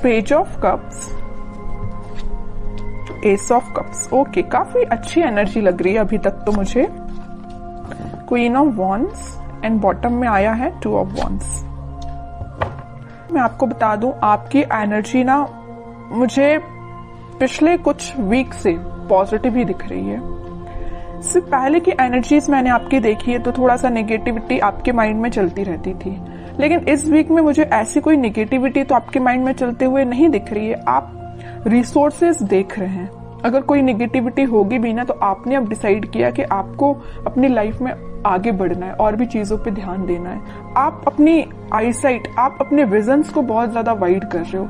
Page of cups, S of cups. Okay, काफी अच्छी energy लग रही है अभी तक तो मुझे। Queen of wands and bottom में आया है टू ऑफ वॉन्ड्स। मैं आपको बता दूं, आपकी एनर्जी ना मुझे पिछले कुछ वीक से पॉजिटिव ही दिख रही है। सिर्फ पहले की एनर्जीज मैंने आपकी देखी है तो थोड़ा सा नेगेटिविटी आपके माइंड में चलती रहती थी, लेकिन इस वीक में मुझे ऐसी कोई नेगेटिविटी तो आपके माइंड में चलते हुए नहीं दिख रही है। आप रिसोर्सेज देख रहे हैं। अगर कोई नेगेटिविटी होगी भी ना तो आपने अब डिसाइड किया कि आपको अपनी लाइफ में आगे बढ़ना है और भी चीजों पे ध्यान देना है। आप अपनी आईसाइट, आप अपने विजन्स को बहुत ज्यादा वाइड कर रहे हो।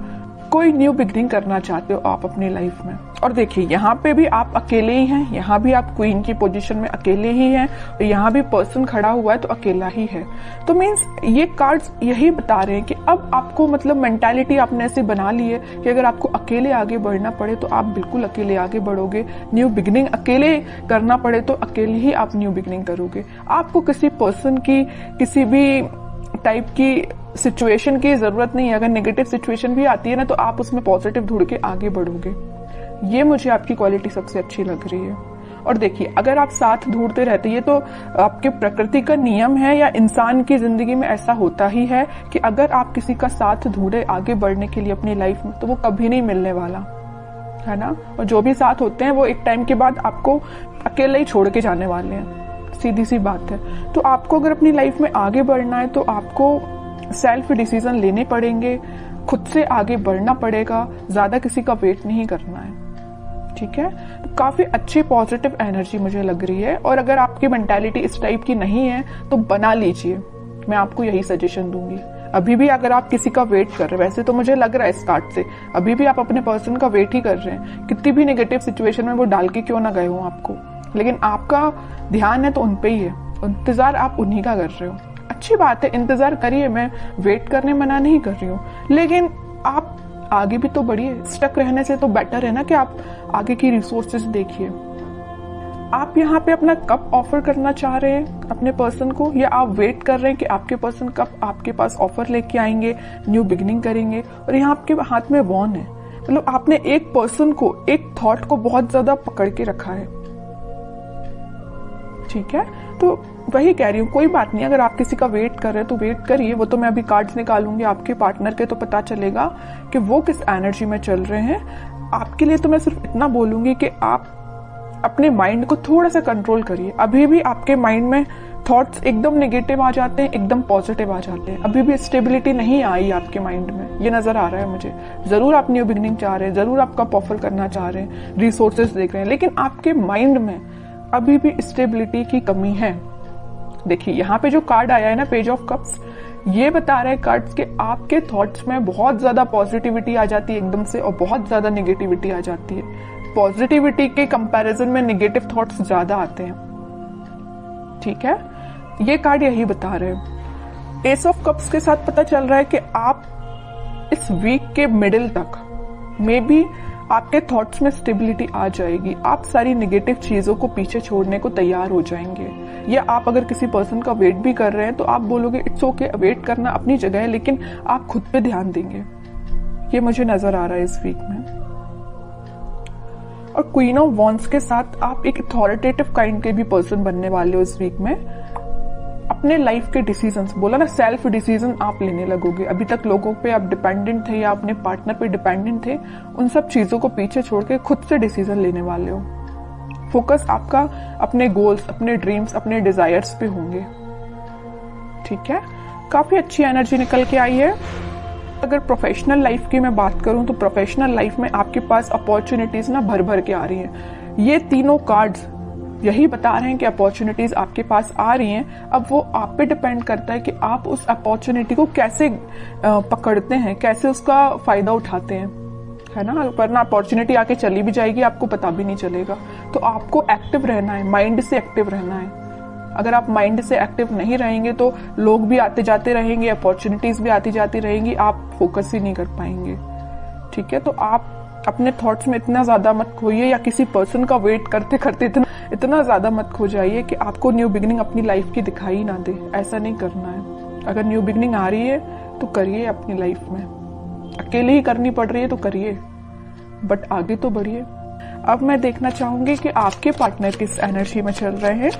कोई न्यू बिगनिंग करना चाहते हो आप अपनी लाइफ में। और देखिए, यहाँ पे भी आप अकेले ही हैं, यहाँ भी आप क्वीन की पोजीशन में अकेले ही हैं, और यहाँ भी पर्सन खड़ा हुआ है तो अकेला ही है। तो मीन्स ये कार्ड्स यही बता रहे हैं कि अब आपको मतलब मेंटालिटी आपने ऐसी बना ली है कि अगर आपको अकेले आगे बढ़ना पड़े तो आप बिल्कुल अकेले आगे बढ़ोगे। न्यू बिगनिंग अकेले करना पड़े तो अकेले ही आप न्यू बिगनिंग करोगे। आपको किसी पर्सन की, किसी भी टाइप की सिचुएशन की जरूरत नहीं है। अगर नेगेटिव सिचुएशन भी आती है ना तो आप उसमें पॉजिटिव ढूंढ के आगे बढ़ोगे। ये मुझे आपकी क्वालिटी सबसे अच्छी लग रही है। और देखिए, अगर आप साथ ढूंढते रहते, ये तो आपके प्रकृति का नियम है या इंसान की जिंदगी में ऐसा होता ही है कि अगर आप किसी का साथ ढूंढे आगे बढ़ने के लिए अपनी लाइफ में तो वो कभी नहीं मिलने वाला है ना। और जो भी साथ होते हैं वो एक टाइम के बाद आपको अकेले ही छोड़ के जाने वाले हैं, सीधी सी बात है। तो आपको अगर अपनी लाइफ में आगे बढ़ना है तो आपको सेल्फ डिसीजन लेने पड़ेंगे, खुद से आगे बढ़ना पड़ेगा, ज्यादा किसी का वेट नहीं करना है। ठीक है, तो काफी अच्छी पॉजिटिव एनर्जी मुझे लग रही है। और अगर आपकी मेंटालिटी इस टाइप की नहीं है तो बना लीजिए, मैं आपको यही सजेशन दूंगी। अभी भी अगर आप किसी का वेट कर रहे हैं, वैसे तो मुझे लग रहा है इस कार्ड से अभी भी आप अपने पर्सन का वेट ही कर रहे हैं, कितनी भी नेगेटिव सिचुएशन में वो डाल के क्यों ना गए हो आपको, लेकिन आपका ध्यान है तो उन पे ही है, इंतजार आप उन्हीं का कर रहे हो। अच्छी बात है, इंतजार करिए, मैं वेट करने मना नहीं कर रही हूँ, लेकिन आप आगे भी तो बढ़िए। स्टक रहने से तो बेटर है ना कि आप आगे की रिसोर्सेज देखिए। आप यहाँ पे अपना कब ऑफर करना चाह रहे हैं अपने पर्सन को, या आप वेट कर रहे हैं कि आपके पर्सन कब आपके पास ऑफर लेके आएंगे, न्यू बिगिनिंग करेंगे। और यहाँ आपके हाथ में वॉन है, मतलब आपने एक पर्सन को, एक थॉट को बहुत ज्यादा पकड़ के रखा है। ठीक है, तो वही कह रही हूँ, कोई बात नहीं, अगर आप किसी का वेट कर रहे हैं तो वेट करिए। वो तो मैं अभी कार्ड्स निकालूंगी आपके पार्टनर के, तो पता चलेगा कि वो किस एनर्जी में चल रहे हैं। आपके लिए तो मैं सिर्फ इतना बोलूंगी कि आप अपने माइंड को थोड़ा सा कंट्रोल करिए। अभी भी आपके माइंड में थॉट्स एकदम नेगेटिव आ जाते हैं, एकदम पॉजिटिव आ जाते हैं। अभी भी स्टेबिलिटी नहीं आई आपके माइंड में, ये नजर आ रहा है मुझे। जरूर आप न्यू बिगिनिंग चाह रहे हैं, जरूर आप कप ऑफर करना चाह रहे हैं, रिसोर्सेज देख रहे हैं, लेकिन आपके माइंड में अभी भी स्टेबिलिटी की कमी है। देखिए, यहाँ पे जो कार्ड आया है ना, पेज ऑफ कप्स, ये बता रहे हैं कार्ड्स के आपके थॉट्स में बहुत ज्यादा पॉजिटिविटी आ जाती है एकदम से, और बहुत ज्यादा नेगेटिविटी आ जाती है। पॉजिटिविटी के कंपैरिजन में नेगेटिव थॉट्स ज्यादा आते हैं। ठीक है, ये कार्ड यही बता रहे हैं। एस ऑफ कप्स के साथ पता चल रहा है कि आप इस वीक के मिडिल तक मे बी आपके थॉट्स में स्टेबिलिटी आ जाएगी। आप सारी नेगेटिव चीजों को पीछे छोड़ने को तैयार हो जाएंगे। या आप अगर किसी पर्सन का वेट भी कर रहे हैं तो आप बोलोगे इट्स ओके, वेट करना अपनी जगह है, लेकिन आप खुद पे ध्यान देंगे। ये मुझे नजर आ रहा है इस वीक में। और क्वीन ऑफ वॉन्ड्स के साथ आप एक अथॉरिटेटिव काइंड के भी पर्सन बनने वाले हो इस वीक में। अपने लाइफ के डिसीजंस, बोला ना, सेल्फ डिसीजन आप लेने लगोगे। अभी तक लोगों पे आप डिपेंडेंट थे या अपने पार्टनर पे डिपेंडेंट थे, उन सब चीजों को पीछे छोड़ के खुद से डिसीजन लेने वाले हो। फोकस आपका अपने गोल्स, अपने ड्रीम्स, अपने डिजायर्स पे होंगे। ठीक है, काफी अच्छी एनर्जी निकल के आई है। अगर प्रोफेशनल लाइफ की मैं बात करूं तो प्रोफेशनल लाइफ में आपके पास अपॉर्चुनिटीज ना भर भर के आ रही हैं। ये तीनों कार्ड्स यही बता रहे हैं कि अपॉर्चुनिटीज आपके पास आ रही हैं। अब वो आप पे डिपेंड करता है कि आप उस अपॉर्चुनिटी को कैसे पकड़ते हैं, कैसे उसका फायदा उठाते हैं, है ना। वरना अपॉर्चुनिटी आके चली भी जाएगी, आपको पता भी नहीं चलेगा। तो आपको एक्टिव रहना है, माइंड से एक्टिव रहना है। अगर आप माइंड से एक्टिव नहीं रहेंगे तो लोग भी आते जाते रहेंगे, अपॉर्चुनिटीज भी आती जाती रहेंगी, आप फोकस ही नहीं कर पाएंगे। ठीक है, तो आप अपने थॉट्स में इतना ज्यादा मत खोइए, या किसी पर्सन का वेट करते करते इतना ज्यादा मत खो जाइए कि आपको न्यू बिगिनिंग अपनी लाइफ की दिखाई ना दे। ऐसा नहीं करना है। अगर न्यू बिगिनिंग आ रही है तो करिए अपनी लाइफ में। अकेले ही करनी पड़ रही है तो करिए, बट आगे तो बढ़िए। अब मैं देखना चाहूंगी कि आपके पार्टनर किस एनर्जी में चल रहे हैं,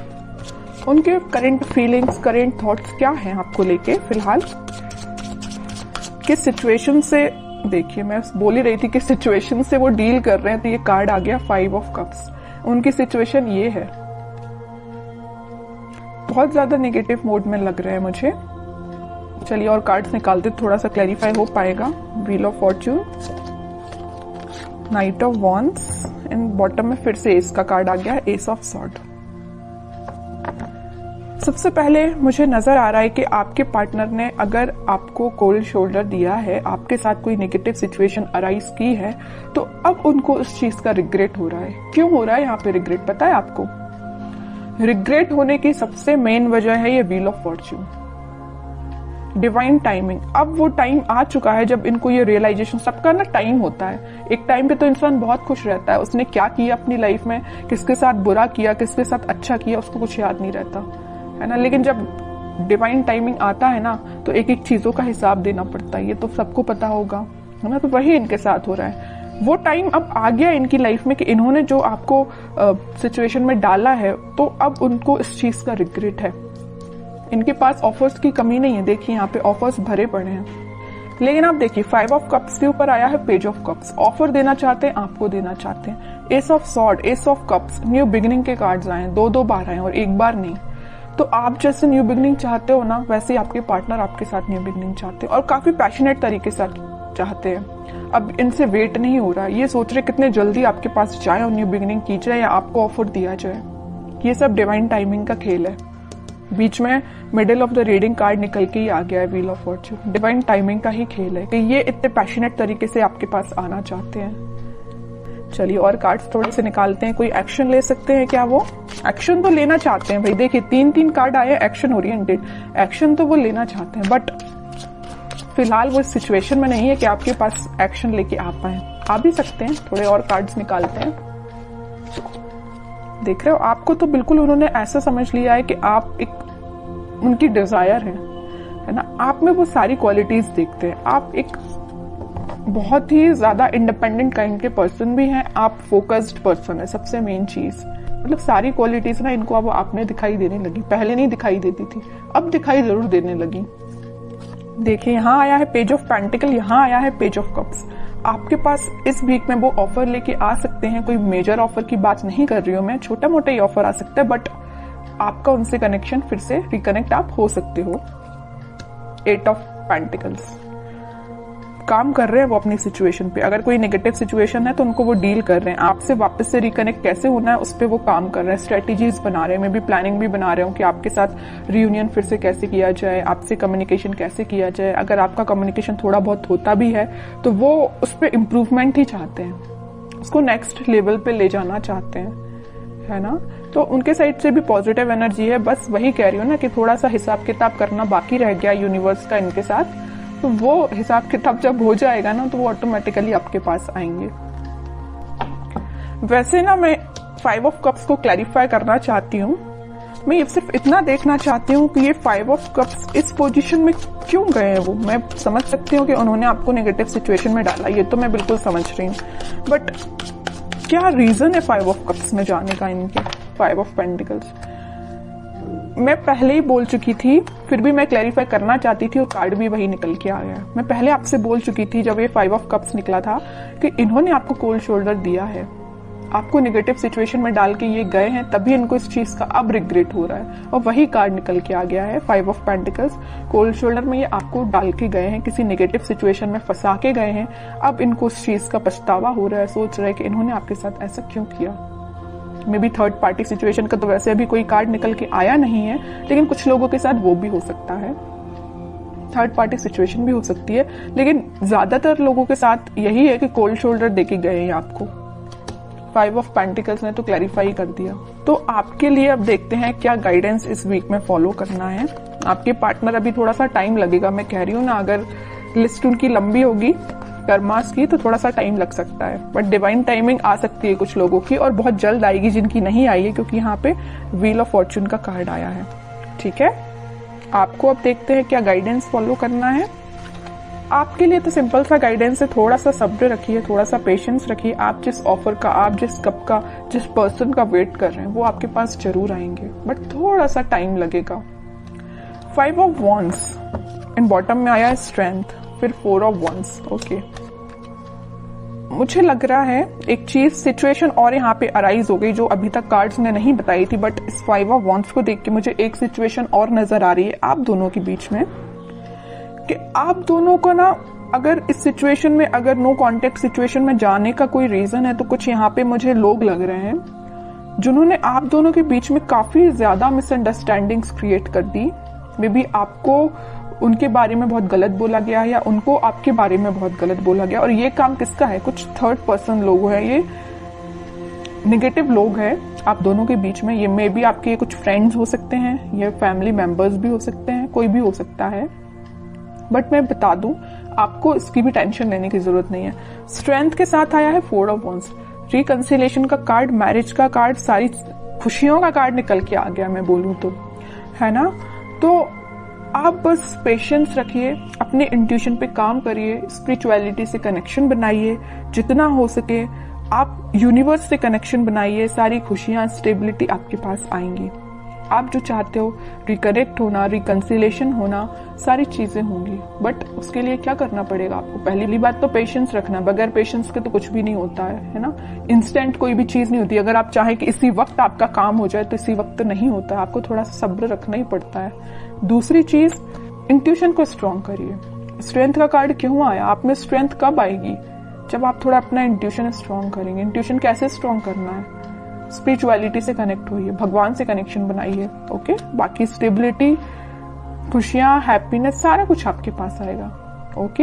उनके करंट फीलिंग्स, करंट थॉट्स क्या हैं आपको लेके फिलहाल, किस सिचुएशन से, देखिए मैं बोल ही रही थी किस सिचुएशन से वो डील कर रहे हैं, तो ये कार्ड आ गया 5 ऑफ कप्स। उनकी सिचुएशन ये है, बहुत ज्यादा नेगेटिव मोड में लग रहे हैं मुझे। चलिए और कार्ड्स निकालते, थोड़ा सा क्लैरिफाई हो पाएगा। Wheel of Fortune, night of wands and bottom में फिर से एस का कार्ड आ गया है, एस ऑफ सॉर्ड। सबसे पहले मुझे नजर आ रहा है कि आपके पार्टनर ने अगर आपको कोल्ड शोल्डर दिया है, आपके साथ कोई नेगेटिव सिचुएशन अराइज की है, तो अब उनको उस चीज का रिग्रेट हो रहा है। क्यों हो रहा है यहाँ पे रिग्रेट, पता है आपको? रिग्रेट होने की सबसे मेन वजह है ये wheel of Fortune, divine timing. अब वो टाइम आ चुका है जब इनको ये रियलाइजेशन, सबका ना टाइम होता है, एक टाइम पे तो इंसान बहुत खुश रहता है, उसने क्या किया अपनी लाइफ में, किसके साथ बुरा किया, किसके साथ अच्छा किया, उसको कुछ याद नहीं रहता है ना। लेकिन जब डिवाइन टाइमिंग आता है ना, तो एक एक चीजों का हिसाब देना पड़ता है, ये तो सबको पता होगा, है ना। तो वही इनके साथ हो रहा है। वो टाइम अब आ गया इनकी लाइफ में कि इन्होंने जो आपको सिचुएशन में डाला है, तो अब उनको इस चीज का रिग्रेट है। इनके पास ऑफर्स की कमी नहीं है, देखिए यहाँ पे ऑफर्स भरे पड़े हैं। लेकिन आप देखिए 5 ऑफ कप्स के ऊपर आया है पेज ऑफ कप्स। ऑफर देना चाहते हैं, आपको देना चाहते हैं। S of sword, S of cups, new beginning के कार्ड्स आए, 2-2 बार आए और एक बार नहीं। तो आप जैसे न्यू बिगिनिंग चाहते हो ना, वैसे आपके पार्टनर आपके साथ न्यू बिगिनिंग चाहते हैं और काफी पैशनेट तरीके से चाहते हैं। अब इनसे वेट नहीं हो रहा, ये सोच रहे कितने जल्दी आपके पास जाए और न्यू बिगिनिंग की जाए या आपको ऑफर दिया जाए। ये सब डिवाइन टाइमिंग का खेल है। बीच में middle of the reading card निकल के ही आ गया है wheel of Fortune. Divine timing का ही खेल है कि ये इतने पैशनेट तरीके से आपके पास आना चाहते हैं। चलिए और कार्ड्स थोड़े से निकालते हैं, कोई एक्शन ले सकते हैं क्या? वो एक्शन तो लेना चाहते हैं भाई, देखिए 3-3 कार्ड आए एक्शन ओरिएंटेड, एक्शन तो वो लेना चाहते हैं, बट फिलहाल वो सिचुएशन में नहीं है कि आपके पास एक्शन लेके आ पाए। आ भी सकते हैं, थोड़े और कार्ड्स निकालते हैं। देख रहे हो, आपको तो बिल्कुल उन्होंने ऐसा समझ लिया है कि आप एक उनकी डिजायर है ना, आप में वो सारी क्वालिटीज देखते हैं। आप एक बहुत ही ज्यादा इंडिपेंडेंट काइंड के पर्सन भी हैं, आप फोकस्ड पर्सन है, सबसे मेन चीज। मतलब सारी क्वालिटीज ना इनको अब आप में दिखाई देने लगी, पहले नहीं दिखाई देती थी, अब दिखाई जरूर देने लगी। देखिए यहाँ आया है पेज ऑफ पेंटिकल, यहाँ आया है पेज ऑफ कप्स। आपके पास इस वीक में वो ऑफर लेके आ सकते हैं। कोई मेजर ऑफर की बात नहीं कर रही हूँ मैं, छोटा मोटा ही ऑफर आ सकता है, बट आपका उनसे कनेक्शन फिर से रिकनेक्ट आप हो सकते हो। 8 ऑफ पेंटिकल्स, काम कर रहे हैं वो अपनी सिचुएशन पे। अगर कोई नेगेटिव सिचुएशन है तो उनको वो डील कर रहे हैं। आपसे वापस से रिकनेक्ट कैसे होना है उस पर वो काम कर रहे हैं, स्ट्रेटेजीज बना रहे हैं। मैं भी प्लानिंग भी बना रहे हूँ कि आपके साथ रियूनियन फिर से कैसे किया जाए, आपसे कम्युनिकेशन कैसे किया जाए। अगर आपका कम्युनिकेशन थोड़ा बहुत होता भी है तो वो उस पर इम्प्रूवमेंट ही चाहते हैं, उसको नेक्स्ट लेवल पे ले जाना चाहते हैं, है ना। तो उनके साइड से भी पॉजिटिव एनर्जी है। बस वही कह रही हूँ ना कि थोड़ा सा हिसाब किताब करना बाकी रह गया यूनिवर्स का इनके साथ, तो वो हिसाब किताब जब हो जाएगा ना तो वो ऑटोमेटिकली आपके पास आएंगे। वैसे ना मैं 5 ऑफ कप्स को क्लैरिफाई करना चाहती हूँ। मैं ये सिर्फ इतना देखना चाहती हूँ कि ये 5 ऑफ कप्स इस पोजीशन में क्यों गए हैं। वो मैं समझ सकती हूँ कि उन्होंने आपको नेगेटिव सिचुएशन में डाला, ये तो मैं बिल्कुल समझ रही हूँ, बट क्या रीजन है 5 ऑफ कप्स में जाने का इनके? 5 ऑफ पेंटिकल्स मैं पहले ही बोल चुकी थी, फिर भी मैं क्लैरिफाई करना चाहती थी और कार्ड भी वही निकल के आ गया। मैं पहले आपसे बोल चुकी थी जब ये 5 ऑफ कप्स निकला था कि इन्होंने आपको कोल्ड शोल्डर दिया है, आपको नेगेटिव सिचुएशन में डाल के ये गए हैं, तभी इनको इस चीज का अब रिग्रेट हो रहा है। और वही कार्ड निकल के आ गया है 5 ऑफ पेंटिकल्स। कोल्ड शोल्डर में ये आपको डाल के गए हैं, किसी नेगेटिव सिचुएशन में फंसा के गए हैं, अब इनको उस चीज का पछतावा हो रहा है, सोच रहे हैं कि इन्होंने आपके साथ ऐसा क्यों किया। May be third party situation का तो वैसे अभी कोई कार्ड निकल के आया नहीं है, लेकिन कुछ लोगों के साथ वो भी हो सकता है, थर्ड पार्टी सिचुएशन भी हो सकती है, लेकिन ज्यादातर लोगों के साथ यही है कि कोल्ड शोल्डर देके गए हैं आपको। 5 ऑफ पेंटिकल्स ने तो क्लैरिफाई कर दिया। तो आपके लिए अब देखते हैं क्या गाइडेंस इस वीक में फॉलो करना है। आपके पार्टनर अभी थोड़ा सा टाइम लगेगा, मैं कह रही हूँ ना, अगर लिस्ट उनकी लंबी होगी कर्मास की तो थोड़ा सा टाइम लग सकता है, बट डिवाइन टाइमिंग आ सकती है कुछ लोगों की और बहुत जल्द आएगी जिनकी नहीं आई है, क्योंकि यहाँ पे व्हील ऑफ फॉर्च्यून का कार्ड आया है। ठीक है, आपको अब देखते हैं क्या गाइडेंस फॉलो करना है। आपके लिए तो सिंपल सा गाइडेंस है, थोड़ा सा सब्र रखिए, थोड़ा सा पेशेंस रखिए। आप जिस ऑफर का, आप जिस कप का, जिस पर्सन का वेट कर रहे हैं वो आपके पास जरूर आएंगे, बट थोड़ा सा टाइम लगेगा। 5 ऑफ वॉन्ड्स एंड बॉटम में आया है स्ट्रेंथ, फिर 4 ऑफ वॉन्ड्स। ओके, मुझे लग रहा है एक चीज, सिचुएशन और यहाँ पे अराइज हो गई जो अभी तक कार्ड्स ने नहीं बताई थी, बट इस 5 ऑफ वॉन्ड्स को देख के मुझे एक सिचुएशन और नजर आ रही है आप दोनों के बीच में, कि आप दोनों को ना, अगर इस सिचुएशन में, अगर नो कॉन्टेक्ट सिचुएशन में जाने का कोई रीजन है, तो कुछ यहाँ पे मुझे लोग लग रहे हैं जिन्होंने आप दोनों के बीच में काफी ज्यादा मिसअंडरस्टैंडिंग्स क्रिएट कर दी। मे बी आपको उनके बारे में बहुत गलत बोला गया या उनको आपके बारे में बहुत गलत बोला गया, और ये काम किसका है? कुछ थर्ड पर्सन लोग हैं, ये नेगेटिव लोग हैं आप दोनों के बीच में। ये मे बी आपके कुछ फ्रेंड्स हो सकते हैं, ये फैमिली मेंबर्स भी हो सकते हैं, कोई भी हो सकता है, बट मैं बता दूं आपको इसकी भी टेंशन लेने की जरूरत नहीं है। स्ट्रेंथ के साथ आया है 4 ऑफ वॉन्ड्स, रिकंसिलिएशन का कार्ड, मैरिज का कार्ड, सारी खुशियों का कार्ड निकल के आ गया, मैं बोलूं तो, है ना। तो आप बस पेशेंस रखिए, अपने इंट्यूशन पे काम करिए, स्पिरिचुअलिटी से कनेक्शन बनाइए जितना हो सके, आप यूनिवर्स से कनेक्शन बनाइए, सारी खुशियां, स्टेबिलिटी आपके पास आएंगी। आप जो चाहते हो, रिकनेक्ट होना, रिकंसिलेशन होना, सारी चीजें होंगी, बट उसके लिए क्या करना पड़ेगा आपको? पहली बात तो पेशेंस रखना, बगैर पेशेंस के तो कुछ भी नहीं होता है ना। इंस्टेंट कोई भी चीज नहीं होती, अगर आप चाहें कि इसी वक्त आपका काम हो जाए तो इसी वक्त तो नहीं होता, आपको थोड़ा सा सब्र रखना ही पड़ता है। दूसरी चीज, इंट्यूशन को स्ट्रॉन्ग करिए। स्ट्रेंथ का कार्ड क्यों आया? आप में स्ट्रेंथ कब आएगी? जब आप थोड़ा अपना इंट्यूशन स्ट्रॉन्ग करेंगे। इंट्यूशन कैसे स्ट्रॉन्ग करना है? स्पिरिचुअलिटी से कनेक्ट होइए, भगवान से कनेक्शन बनाइए। ओके, बाकी स्टेबिलिटी, खुशियां, हैप्पीनेस, सारा कुछ आपके पास आएगा। ओके।